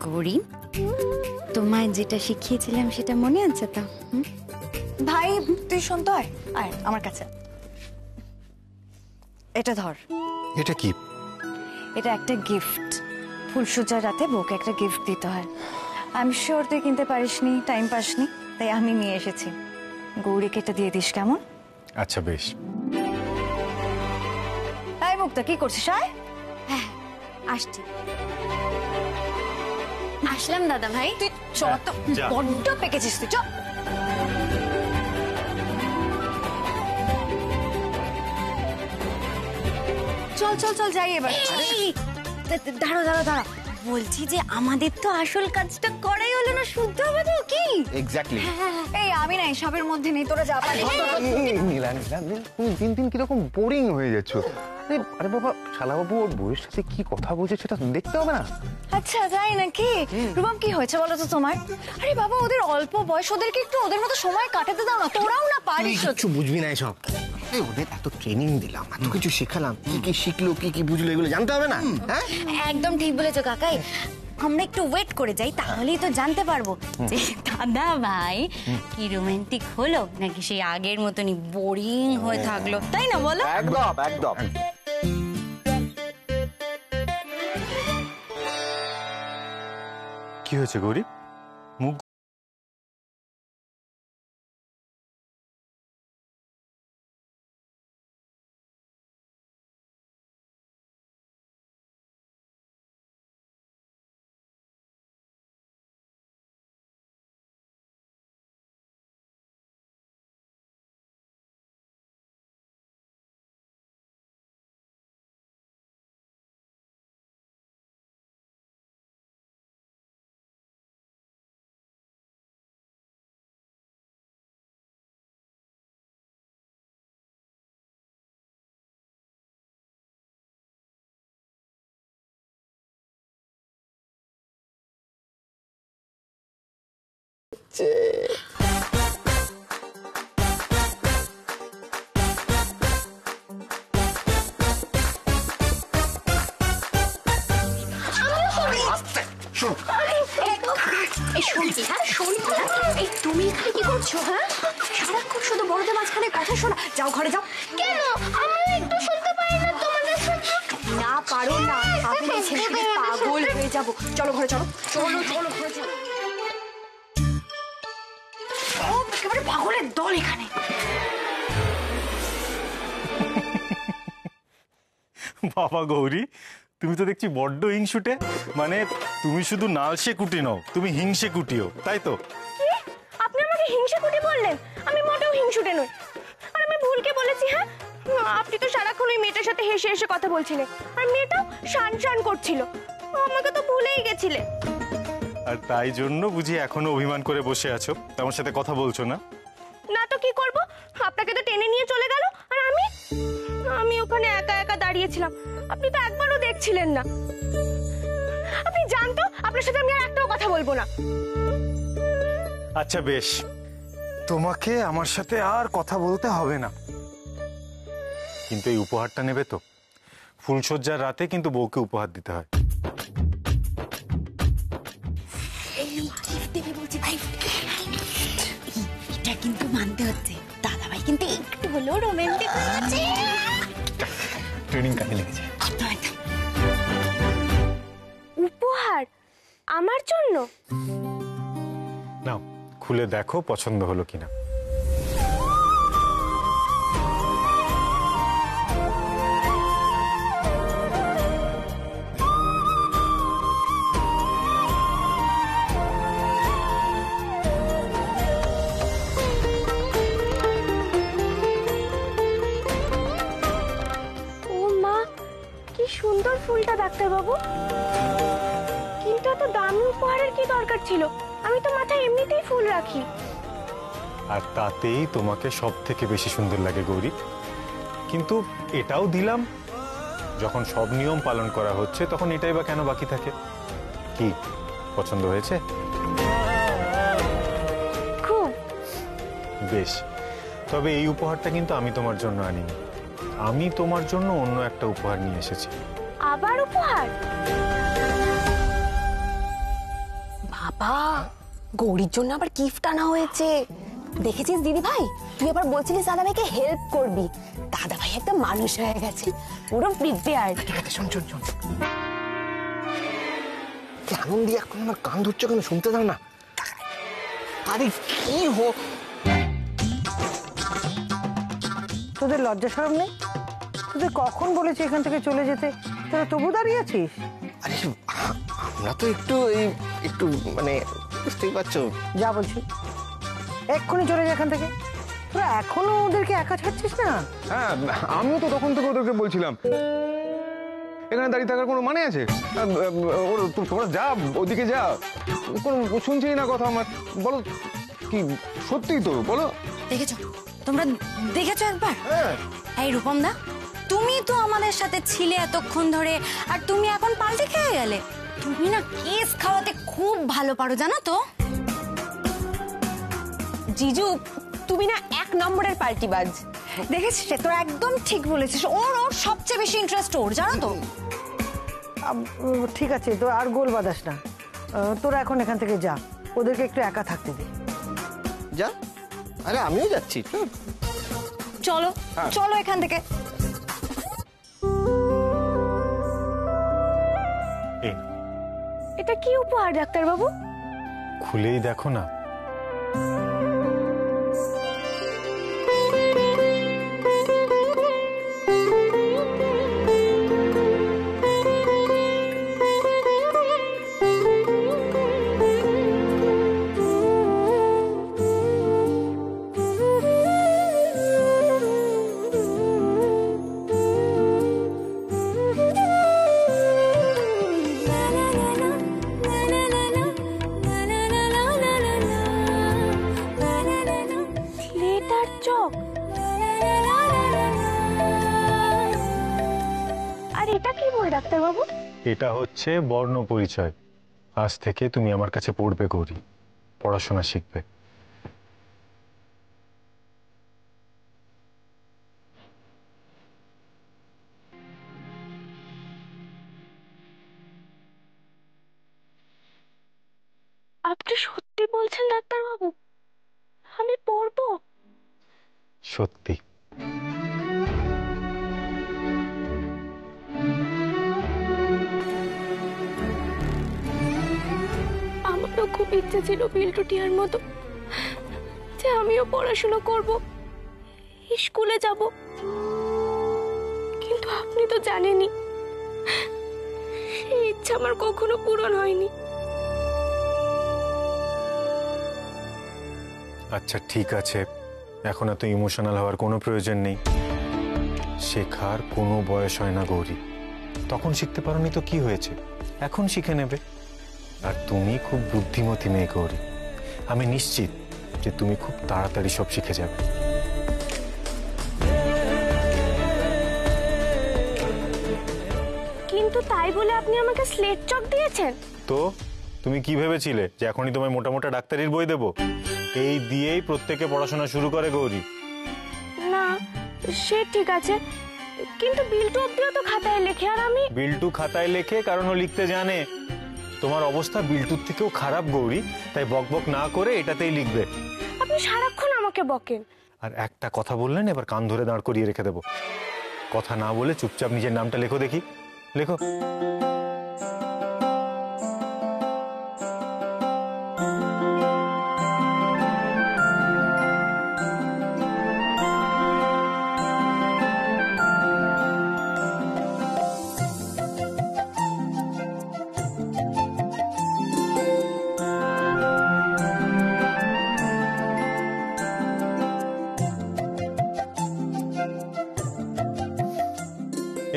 গৌরী, তোমায় যেটা শিখিয়েছিলাম সেটা মনে আছে তো? ভাই তুই শোন তো, আয় আমার কাছে। এটা ধর। এটা কি? এটা একটা গিফট। ফুলসজ্জার রাতে বউকে একটা গিফট দিতে হয়। আই এম শিওর তুই কিনতে পারিসনি, টাইম পাসনি, তাই আমি নিয়ে এসেছি। গৌরীকে এটা দিয়ে দিস, কেমন? আচ্ছা বেশ। এই মুক্তা, কি করছিস? আয়। হ্যাঁ আসছি। আসলাম দাদা ভাই। তুই চল তো, বড্ড পেকেছিস তুই, চল। চল চল চল যাই এবার। দাঁড়ো দাঁড়ো দাঁড়ো, বলছি যে আমাদের তো আসল কাজটা করাই হলো না, শুদ্ধ হবে তো কি? এক্স্যাক্টলি। এই আমি না এসবের মধ্যে নেই, তোরা যা পারিস। নীলা নীলা তুমি দিন দিন কিরকম বোরিং হয়ে যাচ্ছ। আরে বাবা, শালাবাবু ওর বউয়ের সাথে কি কথা বলছে সেটা দেখতে হবে না? আচ্ছা যাই নাকি? রূপম কি হয়েছে বলো তো তোমার? আরে বাবা, ওদের অল্প বয়স, ওদেরকে একটু ওদের মতো সময় কাটাতে দাও না, তোরাও না পারিস। কিছু বুঝবি না এসব। ওদের এত ট্রেনিং দিলাম, এত কিছু শেখালাম, কি কি শিখলো কি কি বুঝলো এগুলো জানতে হবে না? হ্যাঁ একদম ঠিক বলেছো কাকাই। আমরা একটু ওয়েট করে যাই, তাহলেই তো জানতে পারবো যে দাদা ভাই কি রোমান্টিক হলো নাকি সেই আগের মতনই বোরিং হয়ে থাকলো, তাই না বলো? একদম একদম। কি হয়েছে গৌরী? মুখ তুমি এখানে কি করছো? হ্যাঁ, সারাক্ষণ শুধু বড়দের মাঝখানে কথা শোনা। যাও ঘরে যাও। কেন? আমি একটু শুনতে পারি না তোমাদের কথা। না পারো না, আমি ছেলে পাগল হয়ে যাবো। চলো ঘরে চলো, চলো চলো ঘরে চলো। ও একেবারে পাগলের দল এখানে। বাবা গৌরী, তুমি তো দেখছি বড্ড হিংসুটে। মানে তুমি শুধু নালসে কুটি নও, তুমি হিংসে কুটিও, তাই তো? আপনি আমাকে হিংসা কুটি বললেন? আমি মোটেও হিংসুটে নই। আর আমি ভুলকে বলেছি? হ্যাঁ, আপনি তো সারাক্ষণ ওই মেয়েটার সাথে হেসে হেসে কথা বলছিলেন, আর মেয়েটাও শান শান করছিল। আমাকে তো ভুলেই গেছিলে। আর তাই জন্য বুঝি এখনো অভিমান করে বসে আছো, আমার সাথে কথা বলছো না? না তো কি করব, আপনাকে তো টেনে নিয়ে চলে গেল, আর আমি ওখানে একা একা দাঁড়িয়েছিলাম। আপনি তো একবারও দেখছিলেন না। আপনি জানতো আপনার সাথে আমি আর একটাও কথা বলবো না। আচ্ছা বেশ, তোমাকে আমার সাথে আর কথা বলতে হবে না, কিন্তু এই উপহারটা নেবে তো? ফুলসজ্জার রাতে কিন্তু বউকে উপহার দিতে হয়। এটা কিন্তু মানতে হচ্ছে, দাদা ভাই কিন্তু একটু হলেও রোমান্টিক হয়ে আছে। ট্রেনিং কাজে লেগেছে। উপহার আমার জন্য? নাও খুলে দেখো পছন্দ হলো কিনা। সুন্দর ফুলটা ডাক্তারবাবু, কিন্তু এত দামি উপহারের কি দরকার ছিল? আমি তো মাথায় এমনিতেই ফুল রাখি। আর তাতেই তোমাকে সব থেকে বেশি সুন্দর লাগে গৌরী। কিন্তু এটাও দিলাম, যখন সব নিয়ম পালন করা হচ্ছে তখন এটাই বা কেন বাকি থাকে? কি পছন্দ হয়েছে? খুব। বেশ, তবে এই উপহারটা কিন্তু আমি তোমার জন্য আনিনি, আমি তোমার জন্য অন্য একটা উপহার নিয়ে এসেছি। আবার উপহার? বাবা, গৌরীর জন্য আবার গিফট আনা হয়েছে। দেখেছিস দিদি ভাই, তুই আবার বলছিলিস দাদা ভাইকে হেল্প করবি। দাদা ভাই একটা মানুষ হয়ে গেছে, পুরো প্রিপেয়ার্ড। ঠিক আছে, শোন শোন শোন, কি আনন্দি এখন আমার কান ধরছো কেন? শুনতে দাও না। আরে কি হোক, তোদের লজ্জা শরম নেই? তোদের কখন বলেছি এখান থেকে চলে যেতে, তোরা তবু দাঁড়িয়ে আছিস? আরে আমরা তো একটু মানে বুঝতেই পারছো। যা বলছি এক্ষুনি চলে যা এখান থেকে। তোরা এখনো ওদেরকে একা ছাড়ছিস না? হ্যাঁ, আমিও তো তখন থেকে ওদেরকে বলছিলাম এখানে দাঁড়িয়ে থাকার কোনো মানে আছে? তোমরা যা, ওদিকে যা, কোনো শুনছি না কথা আমার। বলো কি সত্যিই তো বলো। দেখেছো তোমরা, দেখেছো একবার? হ্যাঁ, এই রূপম দা, তুমি তো আমাদের সাথে ছিলে এতক্ষণ ধরে, আর তুমি এখন পাল্টে খেয়ে গেলে। তুমি না কেস খাওয়াতে খুব ভালো পারো, জানো তো? জিজু, তুমি না 1 নম্বরের পাল্টিবাজ। দেখেছিস, তোর একদম ঠিক বলেছিস। ওর সবচেয়ে বেশি ইন্টারেস্ট ওর, জানো তো? ঠিক আছে, তো আর গোল বাদাস না। তোরা এখন এখান থেকে যা, ওদেরকে একটু একা থাকতে দে। যা। আরে আমিও যাচ্ছি। চলো চলো এখান থেকে। এই এটা কি উপহার ডাক্তারবাবু? খুলেই দেখো না। চক। আর এটা কি বই ডাক্তারবাবু? এটা হচ্ছে বর্ণ পরিচয়। আজ থেকে তুমি আমার কাছে পড়বে গৌরী, পড়াশোনা শিখবে। আপনি সত্যি বলছেন ডাক্তারবাবু? আমি পড়বো? সত্যি। আমারও খুব ইচ্ছে ছিল বিল্টু টিয়ার মতো যে আমিও পড়াশোনা করব, স্কুলে যাব, কিন্তু আপনি তো জানেনই সেই ইচ্ছা আমার কখনো পূরণ হয়নি। আচ্ছা ঠিক আছে, এখন এত ইমোশনাল হওয়ার কোনো প্রয়োজন নেই। শেখার কোনো বয়স হয় না গৌরী। তখন শিখতে পারোনি তো কি হয়েছে, এখন শিখে নেবে। আর তুমি খুব বুদ্ধিমতী মেয়ে গৌরী, আমি নিশ্চিত যে তুমি খুব তাড়াতাড়ি সব শিখে যাবে। কিন্তু তাই বলে আপনি আমাকে স্লেট চক দিয়েছেন? তো তুমি কি ভেবেছিলে যে এখনই তোমায় মোটা মোটা ডাক্তারির বই দেবো? এই দিয়েই প্রত্যেকে পড়াশোনা শুরু করে গৌরী। না সে ঠিক আছে, কিন্তু বিল্টু অব্দিও তো খাতায় লেখে, আর আমি? বিল্টু খাতায় লেখে কারণ ও লিখতে জানে। তোমার অবস্থা বিল্টুর থেকেও খারাপ গৌরী, তাই বকবক না করে এটাতেই লিখবে। আপনি সারাক্ষণ আমাকে বকেন। আর একটা কথা বললেন এবার কান ধরে দাঁড় করিয়ে রেখে দেবো। কথা না বলে চুপচাপ নিজের নামটা লেখো দেখি, লেখো।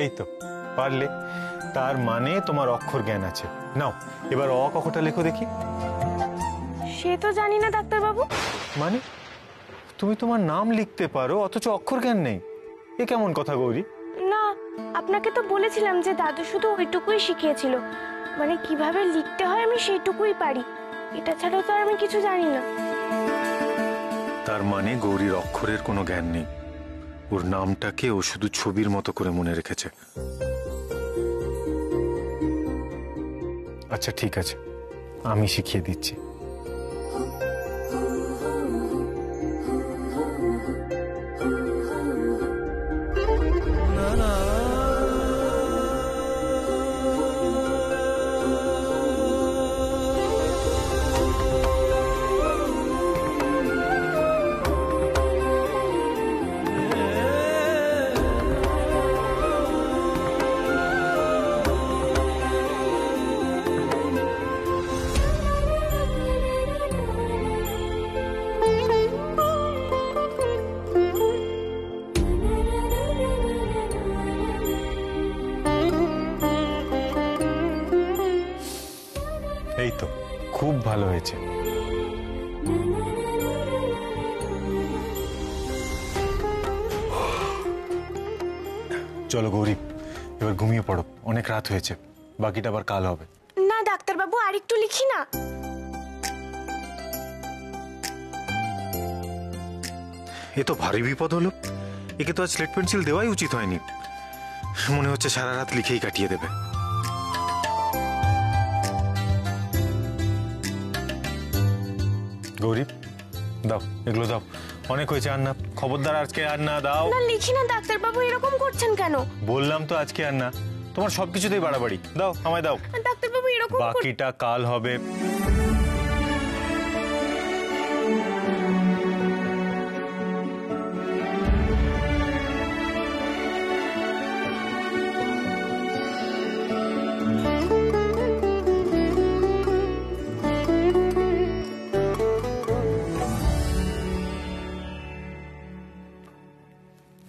এই তো পারলে, তার মানে তোমার অক্ষর জ্ঞান আছে। নাও এবার অ কখটা লেখো দেখি। সে তো জানি না ডাক্তারবাবু। মানে তুমি তোমার নাম লিখতে পারো অথচ অক্ষর জ্ঞান নেই, এ কেমন কথা গৌরী? না, আপনাকে তো বলেছিলাম যে দাদু শুধু ওইটুকুই শিখিয়েছিল, মানে কিভাবে লিখতে হয় আমি সেইটুকুই পারি, এটা ছাড়া তো আর আমি কিছু জানি না। তার মানে গৌরীর অক্ষরের কোনো জ্ঞান নেই, ওর নামটাকে ও শুধু ছবির মতো করে মনে রেখেছে। আচ্ছা ঠিক আছে, আমি শিখিয়ে দিচ্ছি। এই তো খুব ভালো হয়েছে। চলো গৌরী, এবার ঘুমিয়ে পড়ো, অনেক রাত হয়েছে, বাকিটা আবার কাল হবে। না ডাক্তারবাবু, আর একটু লিখি না। এ তো ভারী বিপদ হলো, একে তো আজ স্লেট পেন্সিল দেওয়াই উচিত হয়নি। মনে হচ্ছে সারা রাত লিখেই কাটিয়ে দেবে। গৌরী দাও, এগুলো দাও, অনেক হয়েছে। আর না, খবরদার আজকে আর না, দাও। না লিখি না ডাক্তারবাবু, এরকম করছেন কেন? বললাম তো আজকে আর না, তোমার সবকিছুতেই বাড়াবাড়ি। দাও, আমায় দাও। ডাক্তারবাবু এরকম বাকিটা কাল হবে।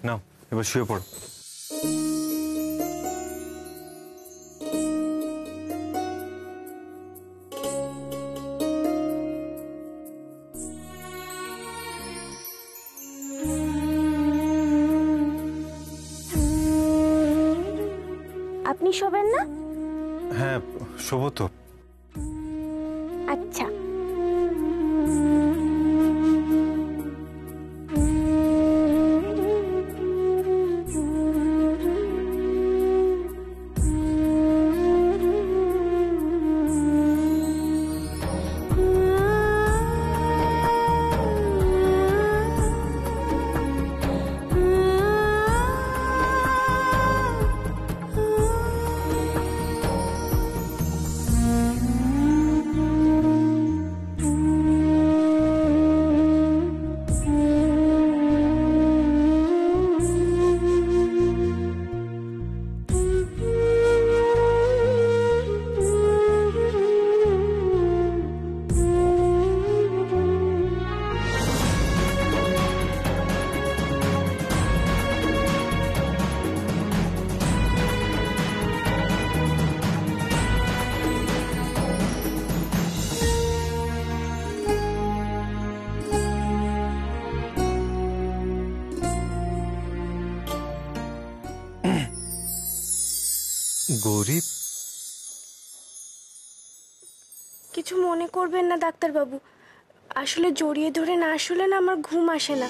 নাও, এবার শুয়ে পড়ো। আপনি শোবেন না? হ্যাঁ শোবো তো। আচ্ছা। গৌরী, কিছু মনে করবেন না ডাক্তারবাবু, আসলে জড়িয়ে ধরে না শুলে না আমার ঘুম আসে না।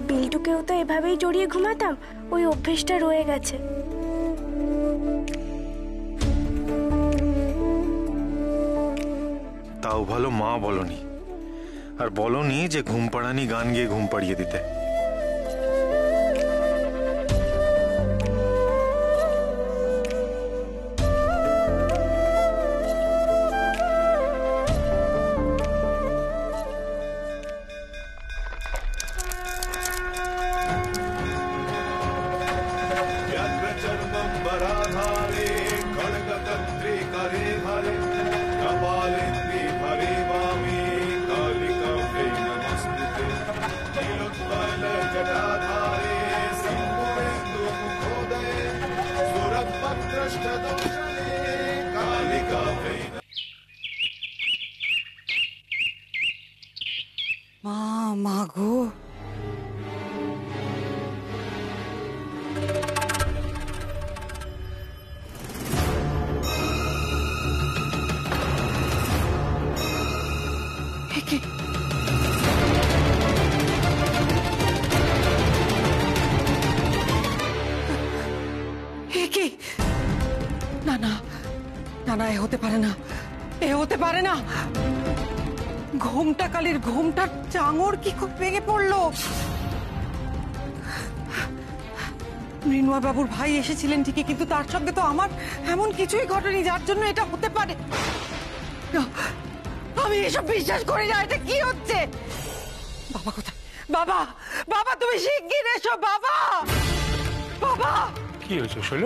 বিল্টুকেও তো এভাবেই জড়িয়ে ঘুমাতাম, ওই অভ্যেসটা রয়ে গেছে। তাও ভালো মা বলনি, আর বলনি যে ঘুম পাড়ানি গান গিয়ে ঘুম পাড়িয়ে দিতে। মা মা গো, না না, এ হতে পারে না, এ হতে পারে না। ঘুমটা কালির ঘুমটার চাঙড় কি করে ভেঙে পড়লো? মৃন্ময় বাবুর ভাই এসেছিলেন ঠিকই, কিন্তু তার সঙ্গে তো আমার এমন কিছুই ঘটেনি যার জন্য এটা হতে পারে। না, আমি এসব বিশ্বাস করি না। এটা কি হচ্ছে? বাবা কোথায়? বাবা, বাবা তুমি শিগগির এসো বাবা। বাবা, কি হয়েছে শৈল?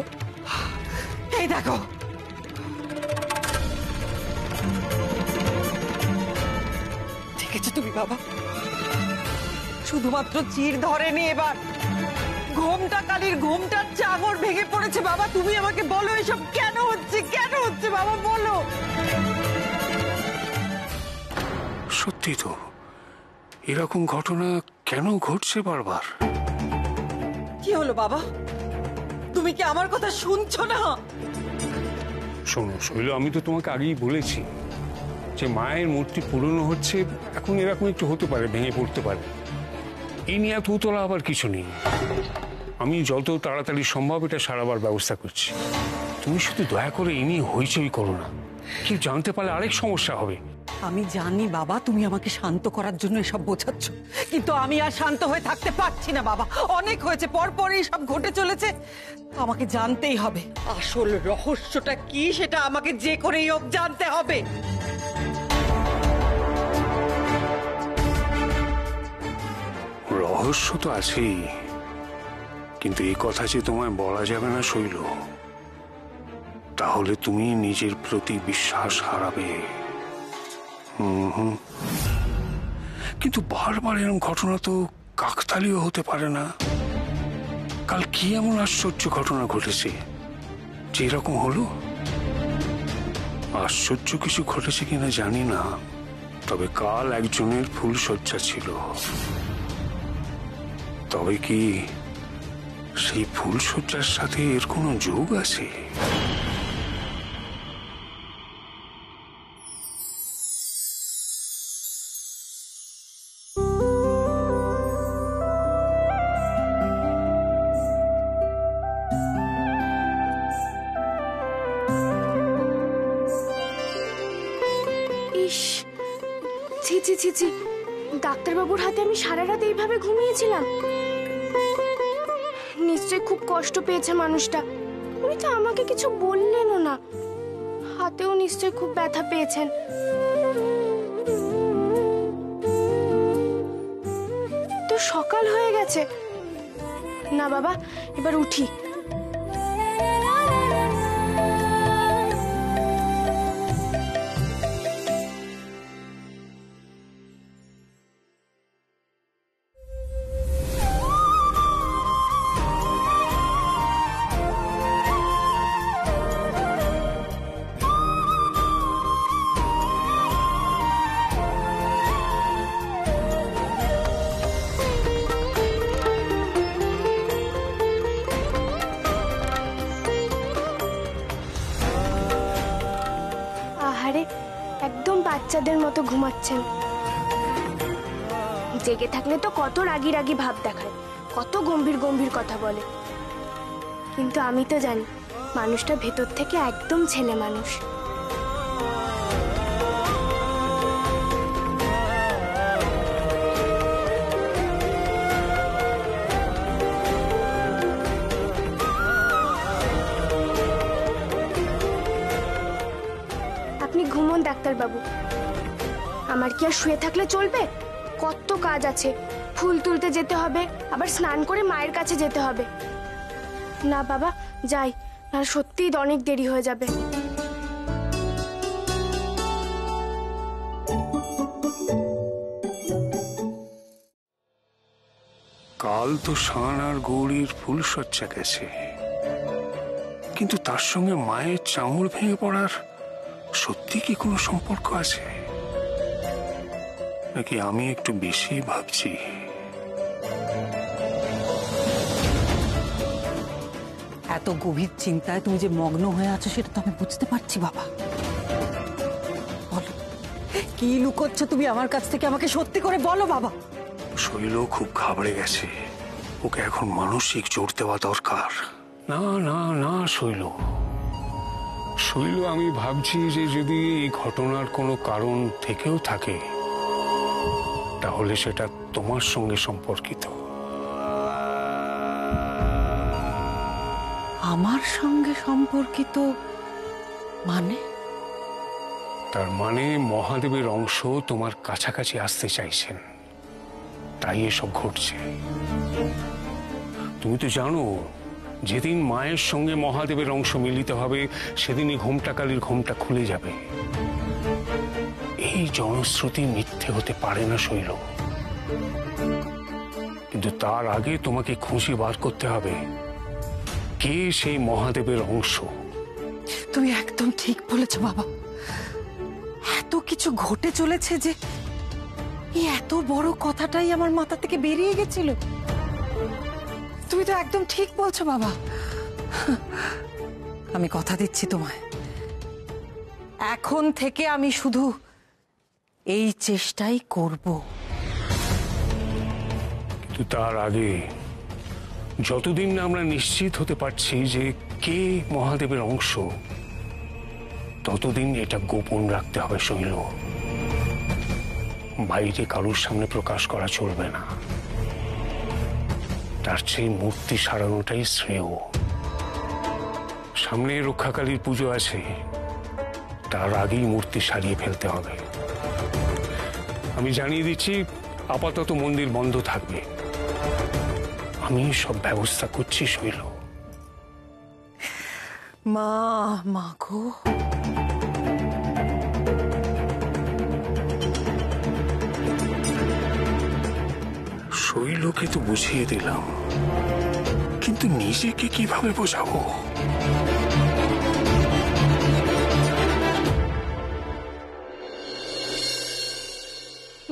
এই দেখো। দেখেছো তুমি বাবা? শুধুমাত্র চির ধরেনি, এবার ঘুমটা কালির ঘুমটার চাঙড় ভেঙে পড়েছে। বাবা তুমি আমাকে বলো এসব কেন হচ্ছে, কেন হচ্ছে বাবা বলো। সত্যি তো, এরকম ঘটনা কেন ঘটছে বারবার? কি হলো বাবা? তুমি কি আমার কথা শুনছো না? শোনো শৈল, আমি তো তোমাকে আগেই বলেছি যে মায়ের মূর্তি পুরনো হচ্ছে, এখন এরকম একটু হতে পারে, ভেঙে পড়তে পারে। এই নিয়ে এত উতলা আবার কিছু নেই। আমি যত তাড়াতাড়ি সম্ভব এটা সারাবার ব্যবস্থা করছি। তুমি শুধু দয়া করে এই নিয়ে হইচই করো না, কেউ জানতে পারলে আরেক সমস্যা হবে। আমি জানি বাবা, তুমি আমাকে শান্ত করার জন্য এসব বোঝাচ্ছ, কিন্তু আমি আর শান্ত হয়ে থাকতে পারছি না বাবা। অনেক হয়েছে, পরপরই সব ঘটে চলেছে। আমাকে জানতেই হবে আসল রহস্যটা কি, সেটা আমাকে যে করেই হোক জানতে হবে। রহস্য তো আছেই, কিন্তু এই কথা যে তোমায় বলা যাবে না শৈল, তাহলে তুমি নিজের প্রতি বিশ্বাস হারাবে। কিন্তু বারবার এরকম ঘটনা তো কাকতালীয় হতে পারে না। কাল কি এমন আশ্চর্য ঘটনা ঘটেছে যে এরকম হলো? আশ্চর্য কিছু ঘটেছে কিনা জানি না, তবে কাল একজনের ফুলশয্যা ছিল। তবে কি সেই ফুলশয্যার সাথে এর কোনো যোগ আছে? ইস, ছি ছি ছি ছি, ডাক্তারবাবুর হাতে আমি সারা রাত এইভাবে ঘুমিয়েছিলাম। নিশ্চয় খুব কষ্ট পেয়েছে মানুষটা। উনি তো আমাকে কিছু বললেনও না। হাতেও নিশ্চয় খুব ব্যথা পেয়েছেন। তো সকাল হয়ে গেছে। না বাবা, এবার উঠি। আহারে, একদম বাচ্চাদের মতো ঘুমাচ্ছেন। জেগে থাকলে তো কত রাগী রাগী ভাব দেখায়, কত গম্ভীর গম্ভীর কথা বলে। কিন্তু আমি তো জানি মানুষটা ভেতর থেকে একদম ছেলে মানুষ। আপনি ঘুমোন ডাক্তারবাবু, আমার কি আর শুয়ে থাকলে চলবে? কত কাজ আছে, ফুল তুলতে যেতে হবে, আবার স্নান করে মায়ের কাছে যেতে হবে। না বাবা, যাই, আর সত্যিই অনেক দেরি হয়ে যাবে। কাল তো শান আর গৌরীর ফুলশয্যা গেছে, কিন্তু তার সঙ্গে মায়ের চাঙড় ভেঙে পড়ার সত্যি কি কোনো সম্পর্ক আছে, নাকি আমি একটু বেশি ভাবছি? এত গভীর চিন্তায় তুমি যে মগ্ন হয়ে আছো সেটা তো আমি বুঝতে পারছি বাবা। বলো, কি লুকোচ্ছ তুমি আমার কাছ থেকে? আমাকে সত্যি করে বলো বাবা। শৈল খুব ঘাবড়ে গেছে, ওকে এখন মানসিক জোর দেওয়া দরকার। না না না শৈল, শৈল, আমি ভাবছি যে যদি এই ঘটনার কোনো কারণ থেকেও থাকে তাহলে সেটা তোমার সঙ্গে সম্পর্কিত। আমার সঙ্গে সম্পর্কিত মানে? তার মানে মহাদেবের অংশ তোমার কাছাকাছি আসতে চাইছেন, তাই এসব ঘটছে। তুমি তো জানো যেদিন মায়ের সঙ্গে মহাদেবের অংশ মিলিত হবে সেদিনই ঘোমটাকালীর ঘোমটা খুলে যাবে। এই জনশ্রুতি মিথ্যে হতে পারে না শৈল, কিন্তু তার আগে তোমাকে খুঁজে বার করতে হবে কে সেই মহাদেবের অংশ। তুমি একদম ঠিক বলেছ বাবা। এত কিছু ঘটে চলেছে যে এই এত বড় কথাটাই আমার মাথা থেকে বেরিয়ে গেছিল। তুমি তো একদম ঠিক বলছো বাবা। আমি কথা দিচ্ছি তোমায়, এখন থেকে আমি শুধু এই চেষ্টাই করব। কিন্তু তার আগে যতদিন না আমরা নিশ্চিত হতে পারছি যে কে মহাদেবের অংশ, ততদিন এটা গোপন রাখতে হবে শৈল। বাইরে কারোর সামনে প্রকাশ করা চলবে না। তার চেয়ে মূর্তি সারানোটাই শ্রেয়। সামনে রক্ষাকালীর পুজো আছে, তার আগেই মূর্তি সারিয়ে ফেলতে হবে। আমি জানিয়ে দিচ্ছি, আপাতত মন্দির বন্ধ থাকবে। আমি সব ব্যবস্থা করছি শৈল। মা গো, শৈলকে তো বুঝিয়ে দিলাম, কিন্তু নিজেকে কিভাবে বোঝাবো?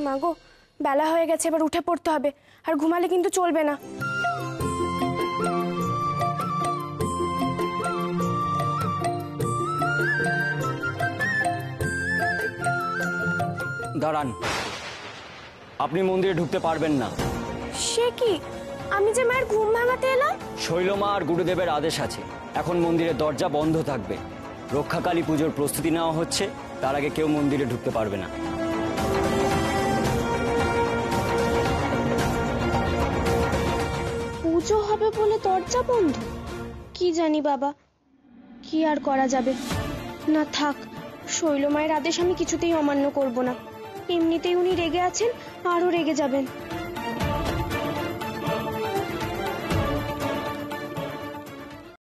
মাগো, বেলা হয়ে গেছে, এবার উঠে পড়তে হবে। আর ঘুমালে কিন্তু চলবে না। দাঁড়ান, আপনি মন্দিরে ঢুকতে পারবেন না। সে কি? আমি যে মায়ের ঘুম ভাঙাতে এলাম। শৈলমা আর গুরুদেবের আদেশ আছে, এখন মন্দিরের দরজা বন্ধ থাকবে। রক্ষাকালী পুজোর প্রস্তুতি নেওয়া হচ্ছে, তার আগে কেউ মন্দিরে ঢুকতে পারবে না। পুজো হবে বলে দরজা বন্ধ? কি জানি বাবা, কি আর করা যাবে। না থাক, শৈল মায়ের আদেশ আমি কিছুতেই অমান্য করব না। এমনিতেই উনি রেগে আছেন, আরো রেগে যাবেন।